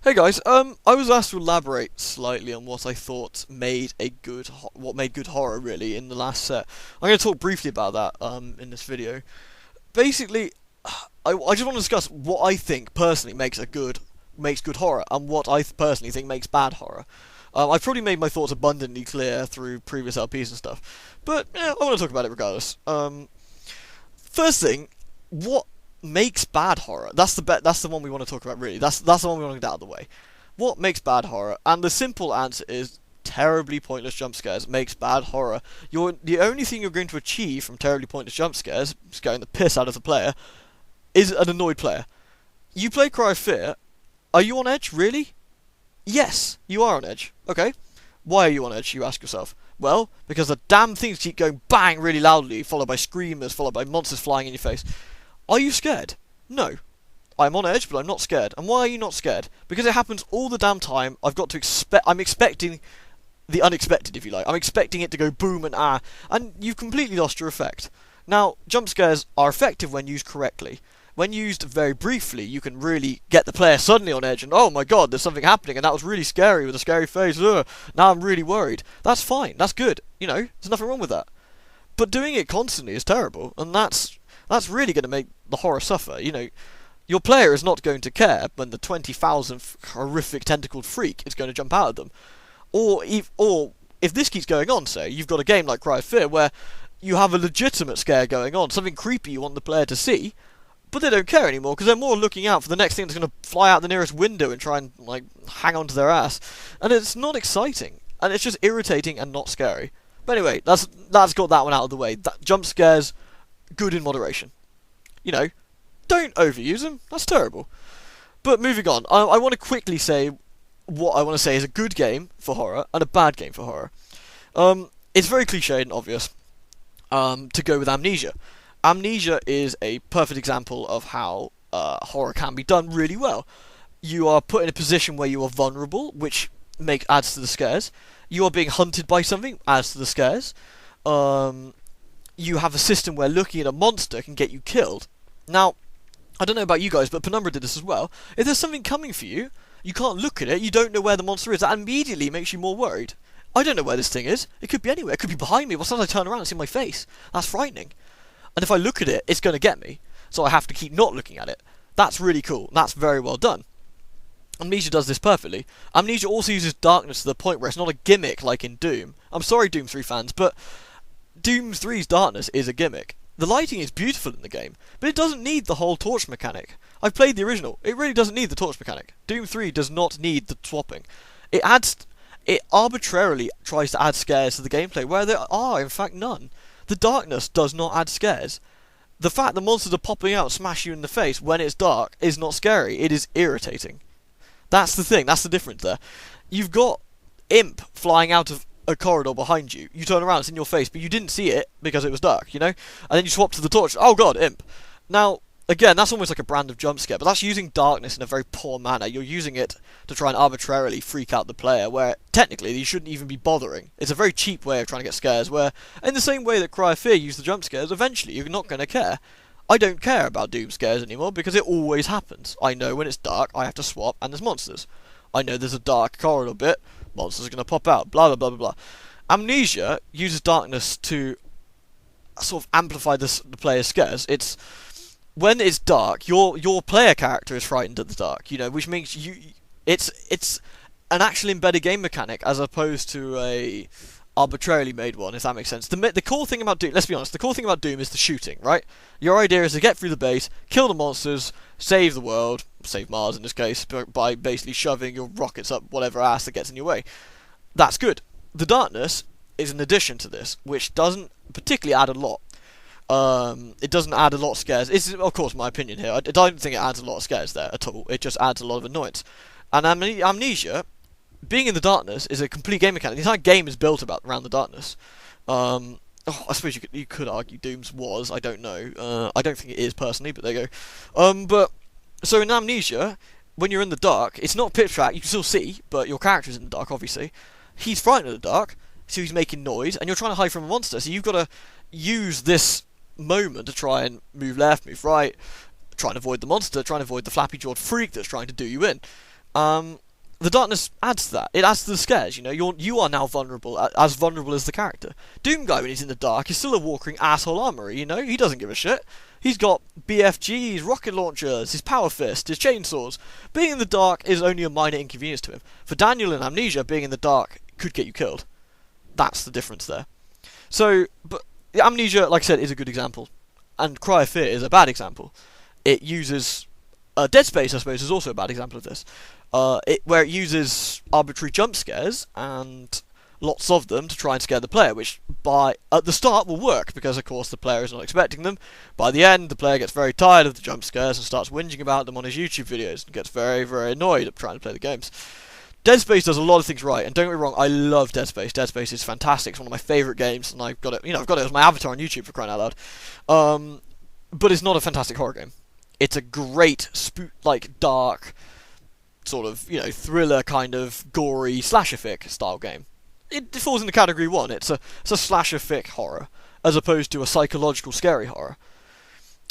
Hey guys, I was asked to elaborate slightly on what I thought made what made good horror really in the last set. I'm going to talk briefly about that in this video. Basically, I just want to discuss what I think personally makes good horror and what I personally think makes bad horror. I've probably made my thoughts abundantly clear through previous LPs and stuff, but yeah, I want to talk about it regardless. First thing, what makes bad horror? That's the one we want to talk about really. That's the one we want to get out of the way. What makes bad horror? And the simple answer is terribly pointless jump scares makes bad horror. The only thing you're going to achieve from terribly pointless jump scares, scaring the piss out of the player, is an annoyed player. You play Cry of Fear. Are you on edge? Really? Yes, you are on edge. Okay. Why are you on edge? You ask yourself. Well, because the damn things keep going bang really loudly, followed by screamers, followed by monsters flying in your face. Are you scared? No. I'm on edge, but I'm not scared. And why are you not scared? Because it happens all the damn time. I'm expecting the unexpected, if you like. I'm expecting it to go boom and ah, and you've completely lost your effect. Now, jump scares are effective when used correctly. When used very briefly, you can really get the player suddenly on edge and, oh my god, there's something happening and that was really scary with a scary face. Ugh, now I'm really worried. That's fine. That's good. You know, there's nothing wrong with that. But doing it constantly is terrible, and that's really going to make the horror suffer. You know, your player is not going to care when the 20,000th horrific tentacled freak is going to jump out of them. Or if this keeps going on, say, you've got a game like Cry of Fear where you have a legitimate scare going on, something creepy you want the player to see, but they don't care anymore because they're more looking out for the next thing that's going to fly out the nearest window and try and, like, hang on to their ass. And it's not exciting, and it's just irritating and not scary. But anyway, that's got that one out of the way. Jump scares, good in moderation. You know, don't overuse them. That's terrible. But moving on, I want to quickly say what I want to say is a good game for horror and a bad game for horror. It's very cliched and obvious to go with Amnesia. Amnesia is a perfect example of how horror can be done really well. You are put in a position where you are vulnerable, which adds to the scares. You are being hunted by something, adds to the scares. You have a system where looking at a monster can get you killed. Now, I don't know about you guys, but Penumbra did this as well. If there's something coming for you, you can't look at it, you don't know where the monster is, that immediately makes you more worried. I don't know where this thing is. It could be anywhere. It could be behind me. Well, sometimes I turn around and see my face. That's frightening. And if I look at it, it's going to get me. So I have to keep not looking at it. That's really cool. That's very well done. Amnesia does this perfectly. Amnesia also uses darkness to the point where it's not a gimmick like in Doom. I'm sorry, Doom 3 fans, but Doom 3's darkness is a gimmick. The lighting is beautiful in the game, but it doesn't need the whole torch mechanic. I've played the original. It really doesn't need the torch mechanic. Doom 3 does not need the swapping. It arbitrarily tries to add scares to the gameplay where there are, in fact, none. The darkness does not add scares. The fact that monsters are popping out and smash you in the face when it's dark is not scary. It is irritating. That's the thing. That's the difference there. You've got Imp flying out of a corridor behind you. You turn around, it's in your face, but you didn't see it because it was dark, you know? And then you swap to the torch. Oh god, Imp. Now, again, that's almost like a brand of jump scare, but that's using darkness in a very poor manner. You're using it to try and arbitrarily freak out the player, where technically you shouldn't even be bothering. It's a very cheap way of trying to get scares, where, in the same way that Cry of Fear used the jump scares, eventually you're not going to care. I don't care about Doom scares anymore because it always happens. I know when it's dark, I have to swap, and there's monsters. I know there's a dark corridor bit, monsters are going to pop out, blah blah blah blah blah. Amnesia uses darkness to sort of amplify the player's scares. It's when it's dark, your player character is frightened at the dark, you know, which means it's an actual embedded game mechanic as opposed to a arbitrarily made one, if that makes sense. The cool thing about Doom, let's be honest, the cool thing about Doom is the shooting, right? Your idea is to get through the base, kill the monsters, save the world, save Mars in this case, by basically shoving your rockets up whatever ass that gets in your way. That's good. The darkness is an addition to this, which doesn't particularly add a lot. It doesn't add a lot of scares. It's, of course, my opinion here. I don't think it adds a lot of scares there at all. It just adds a lot of annoyance. And Amnesia, being in the darkness, is a complete game mechanic. The entire game is built around the darkness. I suppose you could argue Doom's was. I don't know. I don't think it is personally, but there you go. But so in Amnesia, when you're in the dark, it's not pitch black. You can still see, but your character's in the dark, obviously. He's frightened of the dark, so he's making noise, and you're trying to hide from a monster. So you've got to use this moment to try and move left, move right, try and avoid the monster, try and avoid the flappy-jawed freak that's trying to do you in. The darkness adds to that. It adds to the scares. You know, you are now vulnerable, as vulnerable as the character. Doom Guy, when he's in the dark, is still a walking asshole armory. You know, he doesn't give a shit. He's got BFGs, rocket launchers, his power fist, his chainsaws. Being in the dark is only a minor inconvenience to him. For Daniel in Amnesia, being in the dark could get you killed. That's the difference there. So, but Amnesia, like I said, is a good example, and Cry of Fear is a bad example. It uses Dead Space, I suppose, is also a bad example of this. Where it uses arbitrary jump scares and lots of them to try and scare the player, which at the start will work because, of course, the player is not expecting them. By the end, the player gets very tired of the jump scares and starts whinging about them on his YouTube videos and gets very, very annoyed at trying to play the games. Dead Space does a lot of things right, and don't get me wrong, I love Dead Space. Dead Space is fantastic. It's one of my favourite games, and I've got it as my avatar on YouTube, for crying out loud. But it's not a fantastic horror game. It's a great, dark, sort of, thriller kind of gory slasher-fic style game. It falls into category 1. It's a slasher-fic horror, as opposed to a psychological scary horror.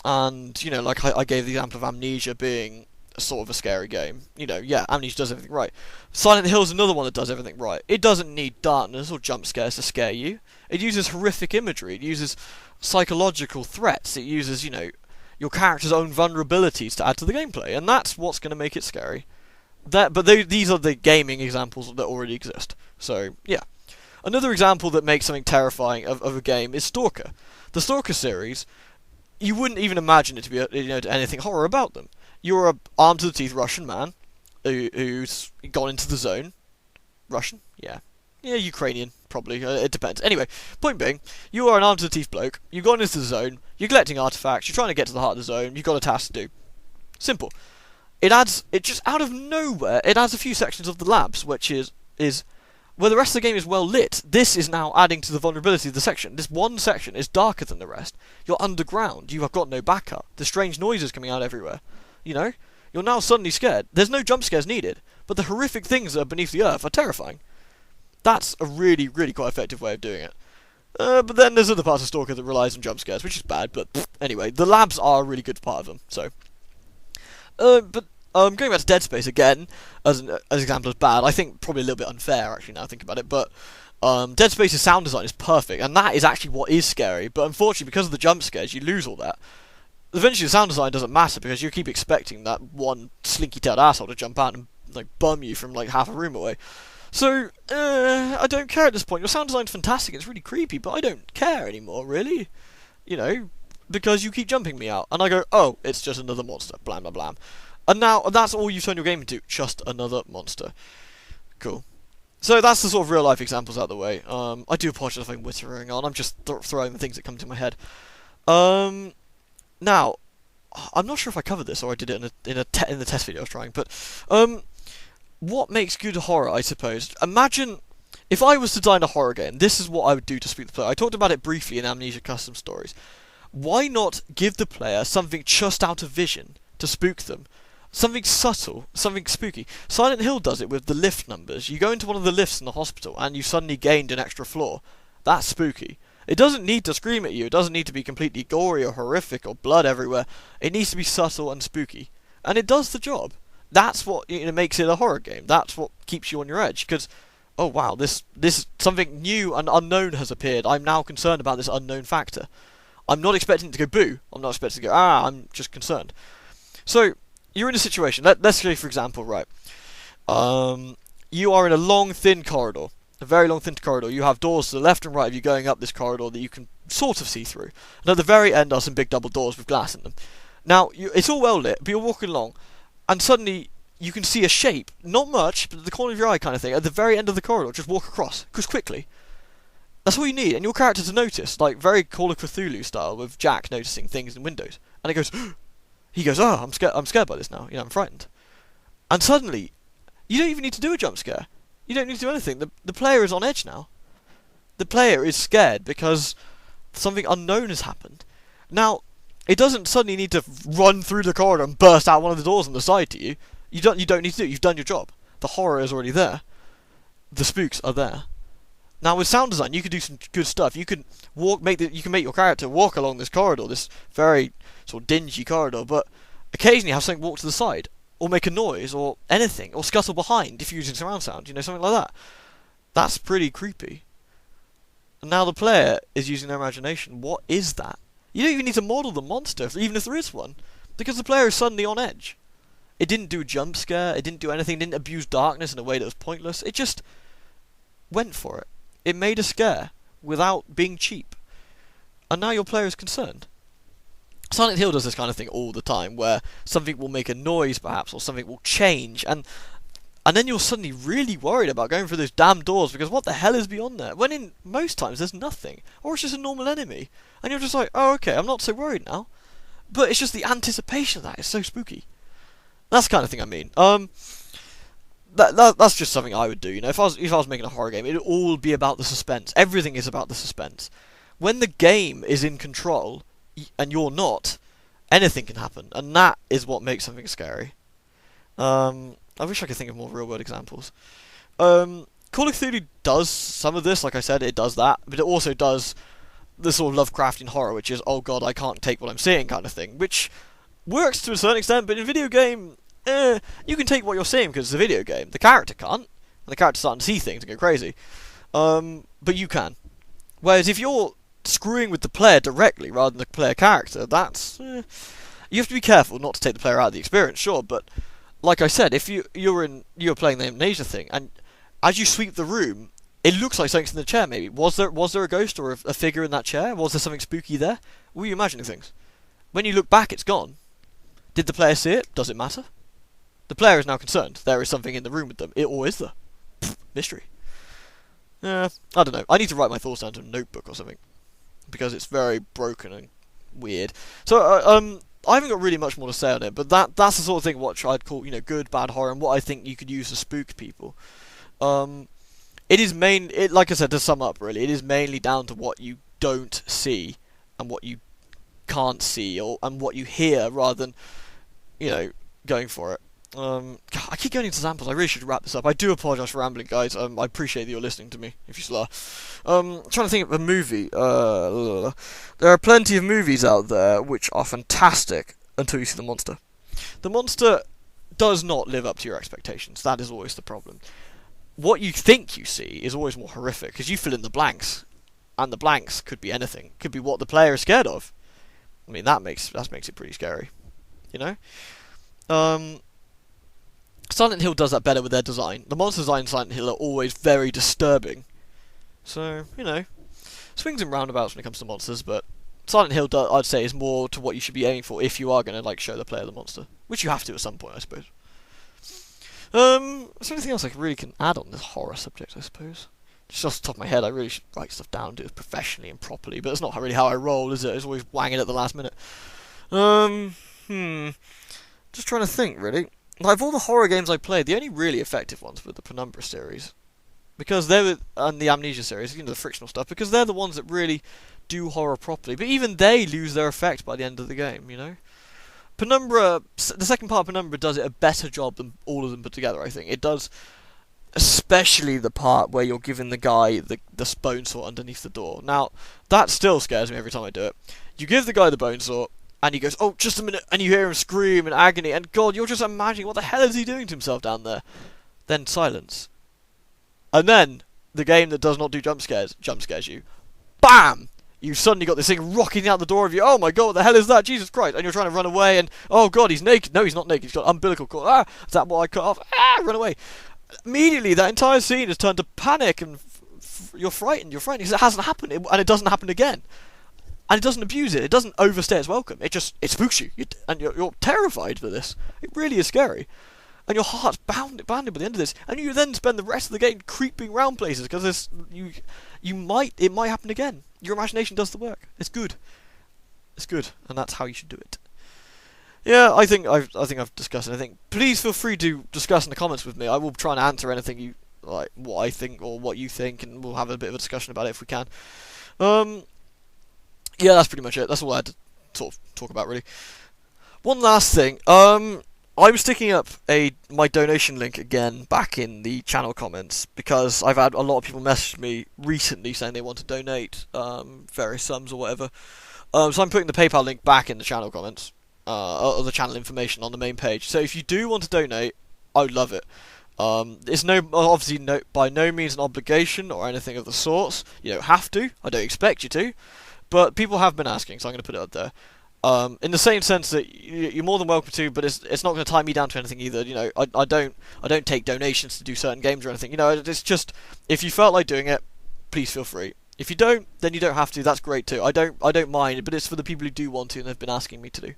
And, I gave the example of Amnesia being sort of a scary game. Amnesia does everything right. Silent Hill is another one that does everything right. It doesn't need darkness or jump scares to scare you. It uses horrific imagery. It uses psychological threats. It uses, your character's own vulnerabilities to add to the gameplay. And that's what's going to make it scary. These are the gaming examples that already exist. So, yeah. Another example that makes something terrifying of a game is Stalker. The Stalker series, you wouldn't even imagine it to be anything horror about them. You're a armed-to-the-teeth Russian man who's gone into the zone. Russian? Yeah. Yeah, Ukrainian, probably. It depends. Anyway, point being, you are an armed-to-the-teeth bloke. You've gone into the zone. You're collecting artifacts. You're trying to get to the heart of the zone. You've got a task to do. Simple. It just out of nowhere, it adds a few sections of the labs, which is where the rest of the game is well lit. This is now adding to the vulnerability of the section. This one section is darker than the rest. You're underground. You have got no backup. There's strange noises coming out everywhere. You're now suddenly scared. There's no jump scares needed, but the horrific things that are beneath the earth are terrifying. That's a really, really quite effective way of doing it. But then there's other parts of Stalker that relies on jump scares, which is bad, but anyway, the labs are a really good part of them, so. Going back to Dead Space again, as an example of bad, I think probably a little bit unfair, actually, now I think about it, but Dead Space's sound design is perfect, and that is actually what is scary, but unfortunately, because of the jump scares, you lose all that. Eventually, the sound design doesn't matter, because you keep expecting that one slinky-tailed asshole to jump out and, bum you from, half a room away. So, I don't care at this point. Your sound design's fantastic, it's really creepy, but I don't care anymore, really. Because you keep jumping me out. And I go, oh, it's just another monster, blam, blam, blam. And now, that's all you've turned your game into, just another monster. Cool. So that's the sort of real-life examples out of the way. I do apologise if I'm whittering on, I'm just throwing the things that come to my head. Now, I'm not sure if I covered this or I did it in the test video I was trying, but what makes good horror, I suppose? Imagine if I was to design a horror game, this is what I would do to spook the player. I talked about it briefly in Amnesia Custom Stories. Why not give the player something just out of vision to spook them? Something subtle, something spooky. Silent Hill does it with the lift numbers. You go into one of the lifts in the hospital and you suddenly gained an extra floor. That's spooky. It doesn't need to scream at you. It doesn't need to be completely gory or horrific or blood everywhere. It needs to be subtle and spooky. And it does the job. That's what makes it a horror game. That's what keeps you on your edge. Because, oh wow, this something new and unknown has appeared. I'm now concerned about this unknown factor. I'm not expecting it to go boo. I'm not expecting it to go I'm just concerned. So, you're in a situation. Let's say, for example, right. You are in a long, thin corridor. A very long, thin corridor. You have doors to the left and right of you going up this corridor that you can sort of see through. And at the very end are some big double doors with glass in them. Now, it's all well lit, but you're walking along, and suddenly you can see a shape, not much, but at the corner of your eye kind of thing, at the very end of the corridor. Just walk across, just quickly. That's all you need, and your character to notice, like very Call of Cthulhu style, with Jack noticing things in windows. And it goes, he goes, oh, I'm scared by this now, I'm frightened. And suddenly, you don't even need to do a jump scare. You don't need to do anything. The player is on edge now. The player is scared because something unknown has happened. Now, it doesn't suddenly need to run through the corridor and burst out one of the doors on the side to you. You don't need to do it. You've done your job. The horror is already there. The spooks are there. Now, with sound design, you could do some good stuff. You could you can make your character walk along this corridor, this very sort of dingy corridor, but occasionally have something walk to the side. or make a noise, or anything, or scuttle behind if you're using surround sound, something like that. That's pretty creepy. And now the player is using their imagination. What is that? You don't even need to model the monster, even if there is one, because the player is suddenly on edge. It didn't do a jump scare, it didn't do anything, it didn't abuse darkness in a way that was pointless. It just went for it. It made a scare without being cheap. And now your player is concerned. Silent Hill does this kind of thing all the time, where something will make a noise perhaps, or something will change, and then you're suddenly really worried about going through those damn doors, because what the hell is beyond there? When in most times there's nothing, or it's just a normal enemy, and you're just like, oh okay, I'm not so worried now. But it's just the anticipation of that is so spooky. That's the kind of thing I mean. That's just something I would do. If I was making a horror game, it'd all be about the suspense. Everything is about the suspense. When the game is in control and you're not, anything can happen, and that is what makes something scary. I wish I could think of more real-world examples. Call of Duty does some of this, like I said, it does that, but it also does the sort of Lovecraftian horror, which is, oh god, I can't take what I'm seeing kind of thing, which works to a certain extent, but in video game, you can take what you're seeing because it's a video game. The character can't, and the character's starting to see things and go crazy. But you can. Whereas if you're screwing with the player directly rather than the player character, that's... you have to be careful not to take the player out of the experience, sure, but like I said, if you're playing the amnesia thing, and as you sweep the room, it looks like something's in the chair, maybe. Was there a ghost or a figure in that chair? Was there something spooky there? Were you imagining things? When you look back, it's gone. Did the player see it? Does it matter? The player is now concerned. There is something in the room with them. Or is there? Mystery. I don't know. I need to write my thoughts down to a notebook or something, because it's very broken and weird. So, I haven't got really much more to say on it, but that's the sort of thing what I'd call, good, bad horror, and what I think you could use to spook people. It is like I said, to sum up, really, it is mainly down to what you don't see and what you can't see, and what you hear, rather than, going for it. God, I keep going into examples. I really should wrap this up. I do apologise for rambling, guys. I appreciate that you're listening to me, if you still are. I'm trying to think of a movie. There are plenty of movies out there which are fantastic until you see the monster. The monster does not live up to your expectations. That is always the problem. What you think you see is always more horrific, because you fill in the blanks, and the blanks could be anything. Could be what the player is scared of. I mean, that makes it pretty scary, Silent Hill does that better with their design. The monster design in Silent Hill are always very disturbing. So, swings and roundabouts when it comes to monsters, but Silent Hill, I'd say, is more to what you should be aiming for if you are going to, show the player the monster. Which you have to at some point, I suppose. Is there anything else I really can add on this horror subject, I suppose? Just off the top of my head, I really should write stuff down, do it professionally and properly, but it's not really how I roll, is it? It's always wanging at the last minute. Just trying to think, really. Of all the horror games I played, the only really effective ones were the Penumbra series. Because and the Amnesia series, the frictional stuff, because they're the ones that really do horror properly. But even they lose their effect by the end of the game, Penumbra, the second part of Penumbra does it a better job than all of them put together, I think. It does, especially the part where you're giving the guy the bone saw underneath the door. Now, that still scares me every time I do it. You give the guy the bone saw, and he goes, oh, just a minute, and you hear him scream in agony, and God, you're just imagining, what the hell is he doing to himself down there? Then silence. And then, the game that does not do jump scares you. BAM! You've suddenly got this thing rocking out the door of you, oh my God, what the hell is that? Jesus Christ! And you're trying to run away, and, oh God, he's naked. No, he's not naked, he's got umbilical cord. Is that what I cut off? Run away. Immediately, that entire scene has turned to panic, and you're frightened, because it hasn't happened, and it doesn't happen again. And it doesn't abuse it. It doesn't overstay its welcome. It spooks you. And you're terrified for this. It really is scary. And your heart's bounded by the end of this. And you then spend the rest of the game creeping around places, because it might happen again. Your imagination does the work. It's good. It's good. And that's how you should do it. Yeah, I think I've discussed anything. Please feel free to discuss in the comments with me. I will try and answer anything you like, what I think or what you think, and we'll have a bit of a discussion about it if we can. Yeah, that's pretty much it. That's all I had to sort of talk about, really. One last thing. I'm sticking up my donation link again back in the channel comments, because I've had a lot of people message me recently saying they want to donate various sums or whatever. So I'm putting the PayPal link back in the channel comments. or the channel information on the main page. So if you do want to donate, I would love it. It's obviously by no means an obligation or anything of the sorts. You don't have to. I don't expect you to, but people have been asking, so I'm going to put it up there. In the same sense that you're more than welcome to, but it's not going to tie me down to anything either. You know, I don't take donations to do certain games or anything. You know, it's just if you felt like doing it, please feel free. If you don't, then you don't have to. That's great too. I don't mind, but it's for the people who do want to and have been asking me to do.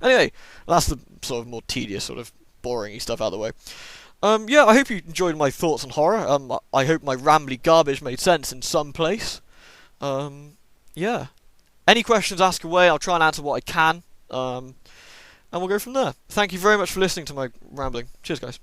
Anyway, that's the sort of more tedious, sort of boring stuff out of the way. Yeah, I hope you enjoyed my thoughts on horror. I hope my rambly garbage made sense in some place. Yeah. Any questions, ask away. I'll try and answer what I can. And we'll go from there. Thank you very much for listening to my rambling. Cheers, guys.